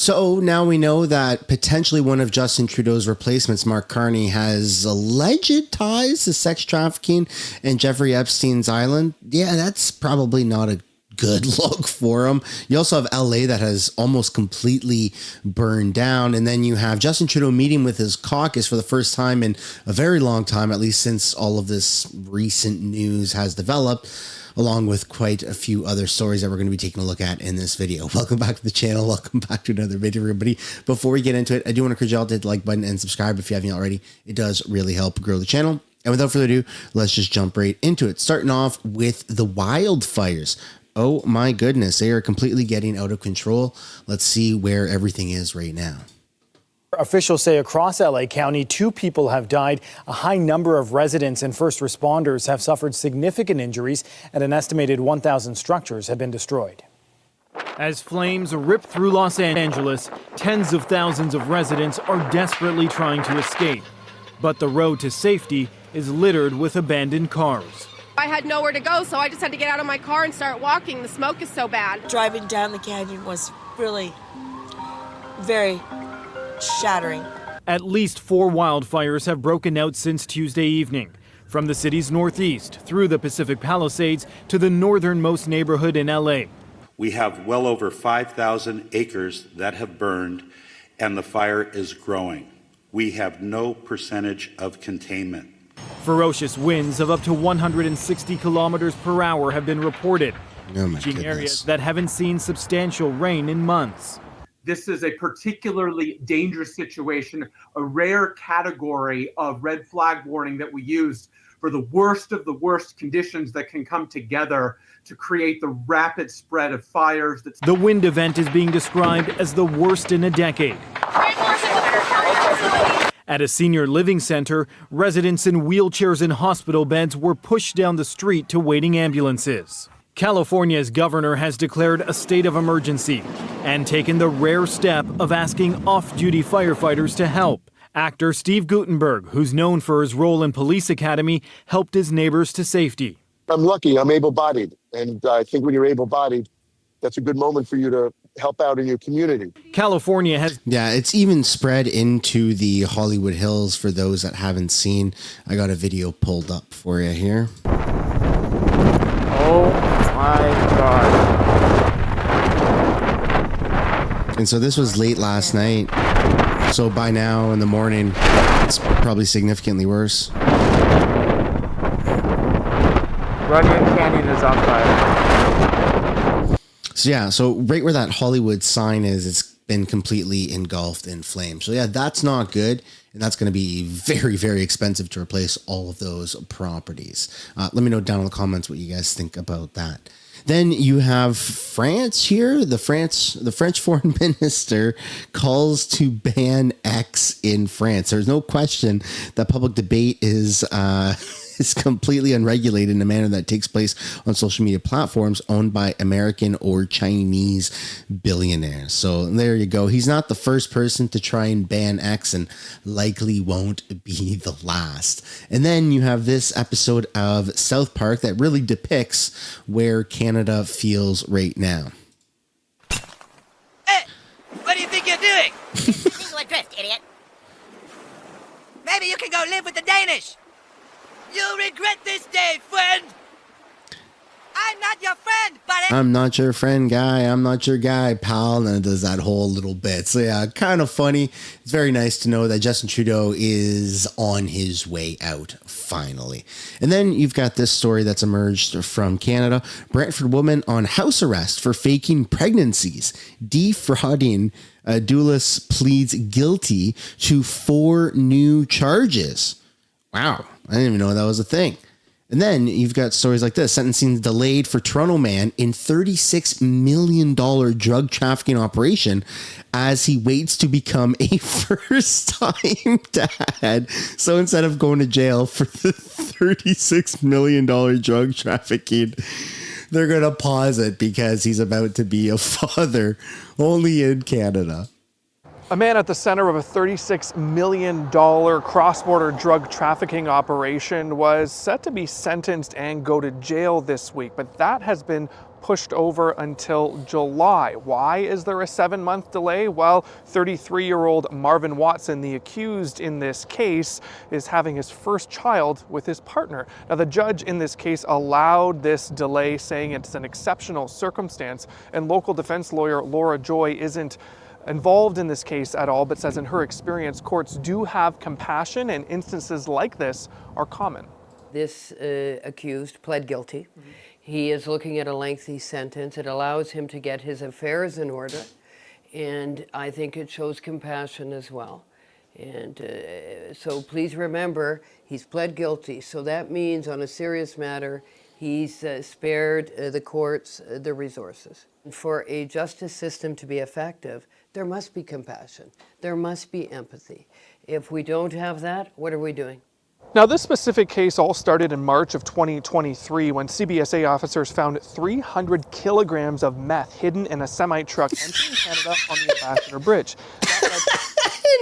So now we know that potentially one of Justin Trudeau's replacements, Mark Carney, has alleged ties to sex trafficking and Jeffrey Epstein's island. Yeah, that's probably not a good look for him. You also have LA that has almost completely burned down. And then you have Justin Trudeau meeting with his caucus for the first time in a very long time, at least since all of this recent news has developed, along with quite a few other stories that we're going to be taking a look at in this video. Welcome back to the channel. Welcome back to another video, everybody. Before we get into it, I do want to encourage y'all to hit the like button and subscribe if you haven't already. It does really help grow the channel. And without further ado, let's just jump right into it. Starting off with the wildfires. Oh my goodness, they are completely getting out of control. Let's see where everything is right now. Officials say across LA County, 2 people have died. A high number of residents and first responders have suffered significant injuries, and an estimated 1,000 structures have been destroyed. As flames rip through Los Angeles, tens of thousands of residents are desperately trying to escape. But the road to safety is littered with abandoned cars. I had nowhere to go, so I just had to get out of my car and start walking. The smoke is so bad. Driving down the canyon was really very shattering. At least 4 wildfires have broken out since Tuesday evening. From the city's northeast, through the Pacific Palisades, to the northernmost neighborhood in LA. We have well over 5,000 acres that have burned, and the fire is growing. We have no percentage of containment. Ferocious winds of up to 160 kilometers per hour have been reported, reaching areas that haven't seen substantial rain in months. This is a particularly dangerous situation, a rare category of red flag warning that we use for the worst of the worst conditions that can come together to create the rapid spread of fires. The wind event is being described as the worst in a decade. At a senior living center, residents in wheelchairs and hospital beds were pushed down the street to waiting ambulances. California's governor has declared a state of emergency and taken the rare step of asking off-duty firefighters to help. Actor Steve Guttenberg, who's known for his role in Police Academy, helped his neighbors to safety. I'm lucky, I'm able-bodied, and I think when you're able-bodied, that's a good moment for you to help out in your community. California has... Yeah, it's even spread into the Hollywood Hills for those that haven't seen. I got a video pulled up for you here. Oh my God. And so this was late last night. So by now in the morning, it's probably significantly worse. Runyon Canyon is on fire. So yeah, so right where that Hollywood sign is, it's been completely engulfed in flames. So yeah, that's not good. And that's going to be very, very expensive to replace all of those properties. Let me know down in the comments what you guys think about that. Then you have France here. The French foreign minister calls to ban X in France. There's no question that public debate is completely unregulated in a manner that takes place on social media platforms owned by American or Chinese billionaires. So there you go. He's not the first person to try and ban X and likely won't be the last. And then you have this episode of South Park that really depicts where Canada feels right now. Hey, what do you think you're doing? Single adrift, idiot. Maybe you can go live with the Danish. You'll regret this day, friend! I'm not your friend, buddy! I'm not your friend, guy. I'm not your guy, pal. And then it does that whole little bit. So yeah, kind of funny. It's very nice to know that Justin Trudeau is on his way out, finally. And then you've got this story that's emerged from Canada. Brantford woman on house arrest for faking pregnancies, defrauding. Doulis pleads guilty to 4 new charges. Wow. I didn't even know that was a thing. And then you've got stories like this. Sentencing delayed for Toronto man in $36 million drug trafficking operation as he waits to become a first-time dad. So instead of going to jail for the $36 million drug trafficking, they're going to pause it because he's about to be a father only in Canada. A man at the center of a $36 million cross-border drug trafficking operation was set to be sentenced and go to jail this week, but that has been pushed over until July. Why is there a 7-month delay? Well, 33-year-old Marvin Watson, the accused in this case, is having his first child with his partner. Now, the judge in this case allowed this delay, saying it's an exceptional circumstance, and local defense lawyer Laura Joy isn't involved in this case at all, but says in her experience, courts do have compassion and instances like this are common. This accused pled guilty. He is looking at a lengthy sentence. It allows him to get his affairs in order, and I think it shows compassion as well. And so please remember, he's pled guilty, so that means on a serious matter, he's spared the courts the resources. For a justice system to be effective, there must be compassion. There must be empathy. If we don't have that, what are we doing? Now, this specific case all started in March of 2023 when CBSA officers found 300 kilograms of meth hidden in a semi-truck entering Canada on the Ambassador Bridge.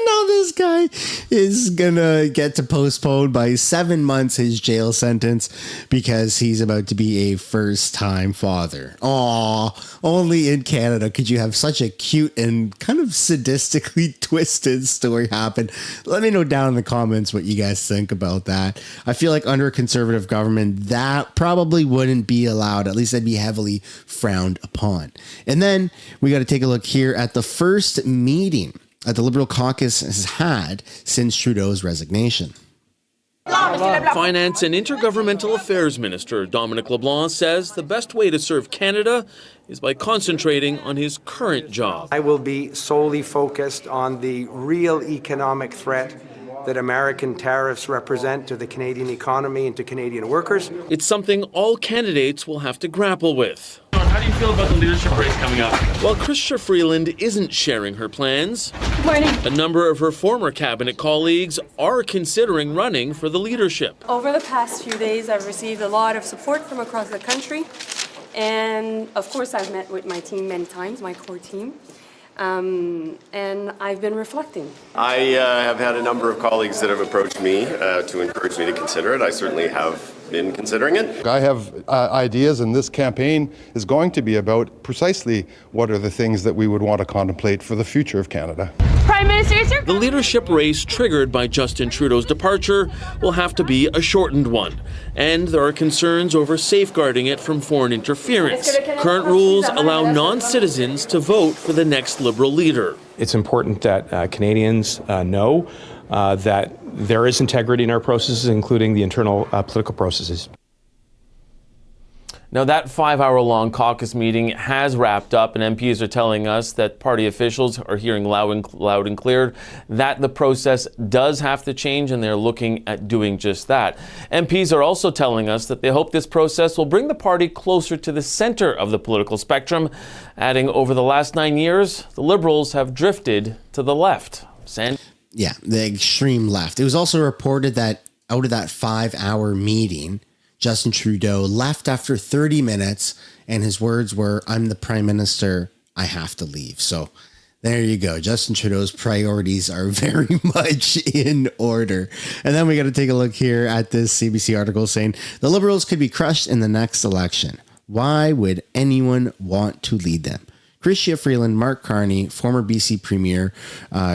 Now this guy is gonna get to postpone by 7 months his jail sentence because he's about to be a first-time father. Aw, only in Canada could you have such a cute and kind of sadistically twisted story happen. Let me know down in the comments what you guys think about that. I feel like under a conservative government, that probably wouldn't be allowed. At least that'd be heavily frowned upon. And then we got to take a look here at the first meeting that the Liberal caucus has had since Trudeau's resignation. Finance and Intergovernmental Affairs Minister Dominic LeBlanc says the best way to serve Canada is by concentrating on his current job. I will be solely focused on the real economic threat that American tariffs represent to the Canadian economy and to Canadian workers. It's something all candidates will have to grapple with. How do you feel about the leadership race coming up? While chrystia Freeland isn't sharing her plans, Good morning. A number of her former cabinet colleagues are considering running for the leadership. Over the past few days, I've received a lot of support from across the country. And of course, I've met with my team many times, my core team. And I've been reflecting. I have had a number of colleagues that have approached me to encourage me to consider it. I certainly have been considering it. I have ideas, and this campaign is going to be about precisely what are the things that we would want to contemplate for the future of Canada. Prime Minister, the leadership race triggered by Justin Trudeau's departure will have to be a shortened one, and there are concerns over safeguarding it from foreign interference. Current rules allow non-citizens to vote for the next Liberal leader. It's important that Canadians know that there is integrity in our processes, including the internal political processes. Now, that 5-hour-long caucus meeting has wrapped up, and MPs are telling us that party officials are hearing loud and clear that the process does have to change, and they're looking at doing just that. MPs are also telling us that they hope this process will bring the party closer to the center of the political spectrum, adding over the last 9 years, the Liberals have drifted to the left. Yeah, the extreme left. It was also reported that out of that 5-hour meeting, Justin Trudeau left after 30 minutes, and his words were, "I'm the Prime Minister, I have to leave." So there you go. Justin Trudeau's priorities are very much in order. And then we got to take a look here at this CBC article saying the Liberals could be crushed in the next election. Why would anyone want to lead them? Chrystia Freeland, Mark Carney, former BC Premier,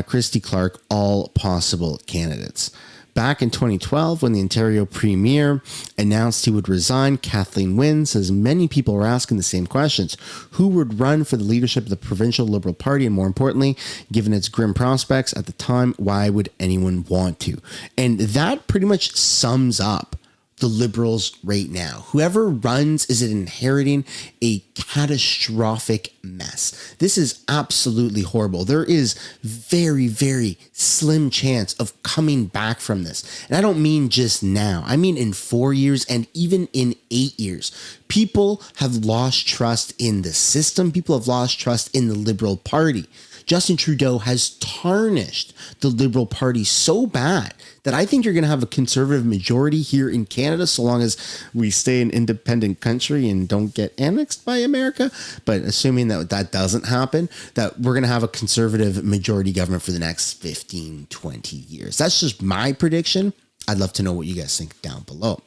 Christy Clark, all possible candidates. Back in 2012, when the Ontario Premier announced he would resign, Kathleen Wynne says many people were asking the same questions. Who would run for the leadership of the provincial Liberal Party? And more importantly, given its grim prospects at the time, why would anyone want to? And that pretty much sums up the Liberals right now. Whoever runs is inheriting a catastrophic mess. This is absolutely horrible. There is very, very slim chance of coming back from this. And I don't mean just now. I mean in 4 years and even in 8 years. People have lost trust in the system. People have lost trust in the Liberal Party. Justin Trudeau has tarnished the Liberal Party so bad that I think you're going to have a conservative majority here in Canada, so long as we stay an independent country and don't get annexed by America. But assuming that that doesn't happen, that we're going to have a conservative majority government for the next 15, 20 years. That's just my prediction. I'd love to know what you guys think down below.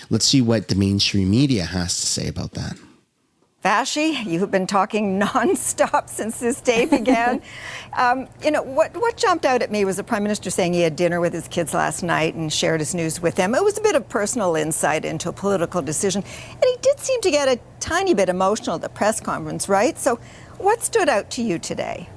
Let's see what the mainstream media has to say about that. Vashi, you've been talking nonstop since this day began. What jumped out at me was the Prime Minister saying he had dinner with his kids last night and shared his news with them. It was a bit of personal insight into a political decision. And he did seem to get a tiny bit emotional at the press conference, right? So what stood out to you today?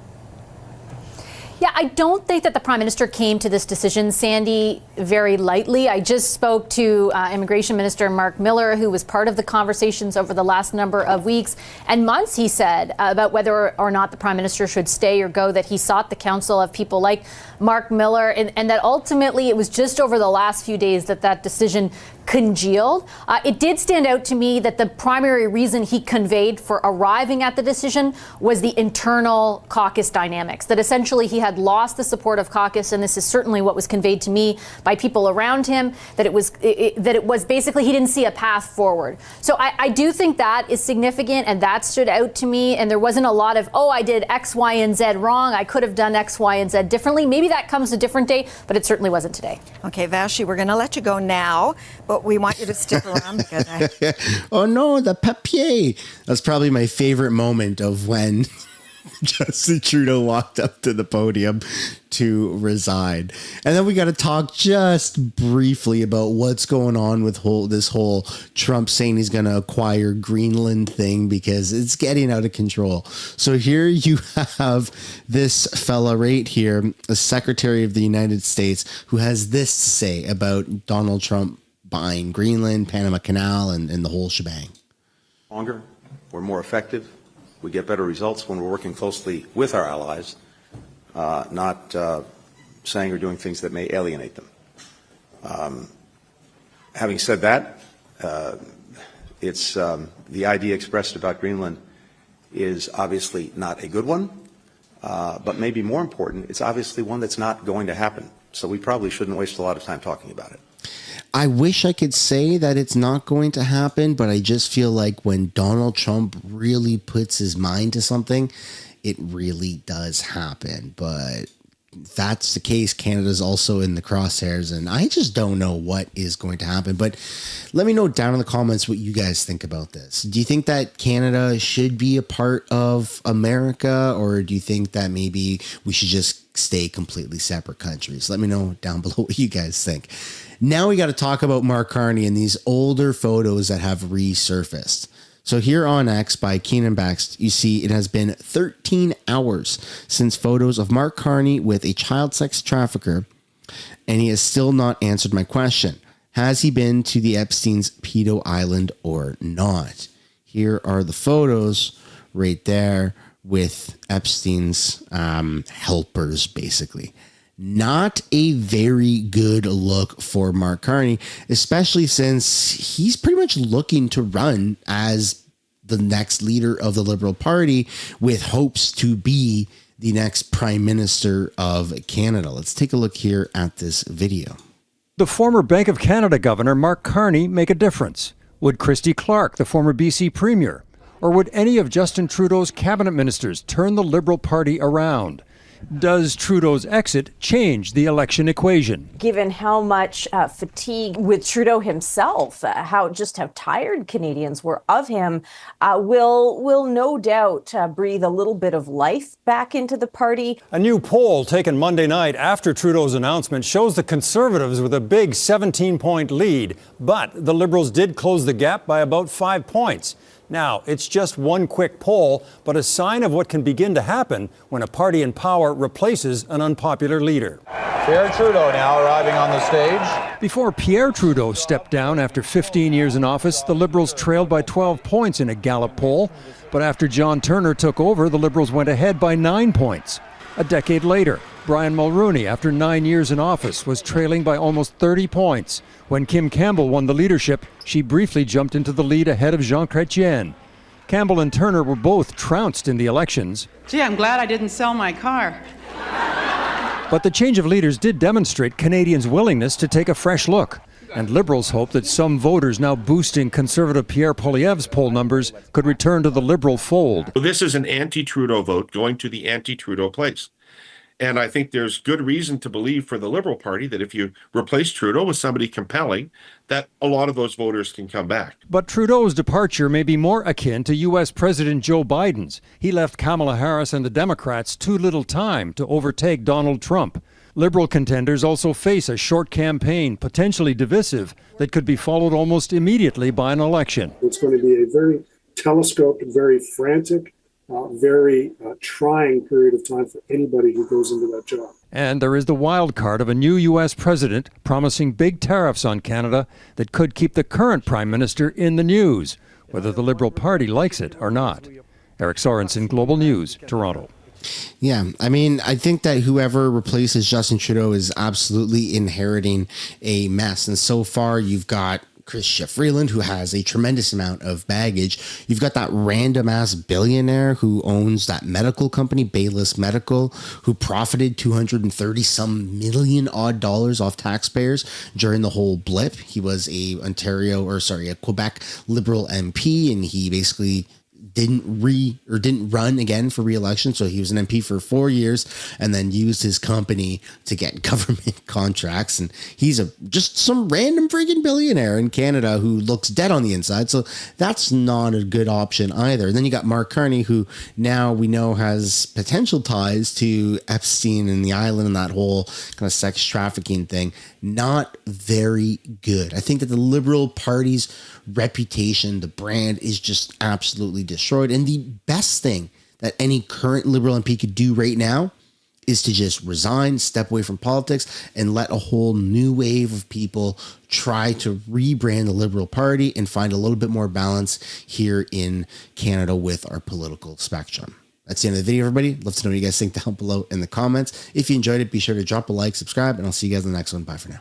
Yeah, I don't think that the Prime Minister came to this decision, Sandy, very lightly. I just spoke to Immigration Minister Mark Miller, who was part of the conversations over the last number of weeks and months, he said, about whether or not the Prime Minister should stay or go, that he sought the counsel of people like Mark Miller, and that ultimately it was just over the last few days that decision congealed. It did stand out to me that the primary reason he conveyed for arriving at the decision was the internal caucus dynamics, that essentially he had lost the support of caucus, and this is certainly what was conveyed to me by people around him, that it was basically he didn't see a path forward. So I do think that is significant, and that stood out to me, and there wasn't a lot of, oh, I did X, Y, and Z wrong, I could have done X, Y, and Z differently. Maybe that comes a different day, but it certainly wasn't today. Okay, Vashi, we're going to let you go now, but we want you to stick around because Oh no, the papier. That's probably my favorite moment of when Justin Trudeau walked up to the podium to resign. And then we got to talk just briefly about what's going on with this whole Trump saying he's going to acquire Greenland thing, because it's getting out of control. So here you have this fella right here, the Secretary of the United States, who has this to say about Donald Trump buying Greenland, Panama Canal, and the whole shebang. Longer, we're more effective. We get better results when we're working closely with our allies, not saying or doing things that may alienate them. Having said that, it's the idea expressed about Greenland is obviously not a good one, but maybe more important, it's obviously one that's not going to happen. So we probably shouldn't waste a lot of time talking about it. I wish I could say that it's not going to happen, but I just feel like when Donald Trump really puts his mind to something, it really does happen. But if that's the case, Canada's also in the crosshairs, and I just don't know what is going to happen. But let me know down in the comments what you guys think about this. Do you think that Canada should be a part of America, or do you think that maybe we should just stay completely separate countries? Let me know down below what you guys think. Now we got to talk about Mark Carney and these older photos that have resurfaced. So here on X by Keenan Bax, you see it has been 13 hours since photos of Mark Carney with a child sex trafficker, and he has still not answered my question. Has he been to the Epstein's pedo island or not? Here are the photos right there with Epstein's helpers, basically. Not a very good look for Mark Carney, especially since he's pretty much looking to run as the next leader of the Liberal Party with hopes to be the next Prime Minister of Canada. Let's take a look here at this video. The former Bank of Canada Governor Mark Carney make a difference? Would Chrystia Clark, the former BC Premier, or would any of Justin Trudeau's cabinet ministers turn the Liberal Party around? Does Trudeau's exit change the election equation? Given how much fatigue with Trudeau himself, how tired Canadians were of him, will no doubt breathe a little bit of life back into the party. A new poll taken Monday night after Trudeau's announcement shows the Conservatives with a big 17-point lead, but the Liberals did close the gap by about 5 points. Now, it's just one quick poll, but a sign of what can begin to happen when a party in power replaces an unpopular leader. Pierre Trudeau now arriving on the stage. Before Pierre Trudeau stepped down after 15 years in office, the Liberals trailed by 12 points in a Gallup poll. But after John Turner took over, the Liberals went ahead by 9 points. A decade later, Brian Mulroney, after 9 years in office, was trailing by almost 30 points. When Kim Campbell won the leadership, she briefly jumped into the lead ahead of Jean Chrétien. Campbell and Turner were both trounced in the elections. Gee, I'm glad I didn't sell my car. But the change of leaders did demonstrate Canadians' willingness to take a fresh look. And Liberals hope that some voters now boosting Conservative Pierre Poilievre's poll numbers could return to the Liberal fold. This is an anti-Trudeau vote going to the anti-Trudeau place. And I think there's good reason to believe for the Liberal Party that if you replace Trudeau with somebody compelling, that a lot of those voters can come back. But Trudeau's departure may be more akin to U.S. President Joe Biden's. He left Kamala Harris and the Democrats too little time to overtake Donald Trump. Liberal contenders also face a short campaign, potentially divisive, that could be followed almost immediately by an election. It's going to be a very telescoped, very frantic, very trying period of time for anybody who goes into that job. And there is the wild card of a new U.S. president promising big tariffs on Canada that could keep the current prime minister in the news, whether the Liberal Party likes it or not. Eric Sorensen, Global News, Toronto. Yeah, I mean, I think that whoever replaces Justin Trudeau is absolutely inheriting a mess. And so far, you've got chrystia, Freeland, who has a tremendous amount of baggage. You've got that random ass billionaire who owns that medical company, Baylis Medical, who profited $230 some million odd dollars off taxpayers during the whole blip. He was a Quebec Liberal MP, and he basically didn't run again for re-election. So he was an MP for 4 years and then used his company to get government contracts. And he's just some random freaking billionaire in Canada who looks dead on the inside. So that's not a good option either. And then you got Mark Carney, who now we know has potential ties to Epstein and the island and that whole kind of sex trafficking thing. Not very good. I think that the Liberal Party's reputation, the brand, is just absolutely destroyed. And the best thing that any current Liberal MP could do right now is to just resign, step away from politics, and let a whole new wave of people try to rebrand the Liberal Party and find a little bit more balance here in Canada with our political spectrum. That's the end of the video, everybody. Love to know what you guys think down below in the comments. If you enjoyed it, be sure to drop a like, subscribe, and I'll see you guys in the next one. Bye for now.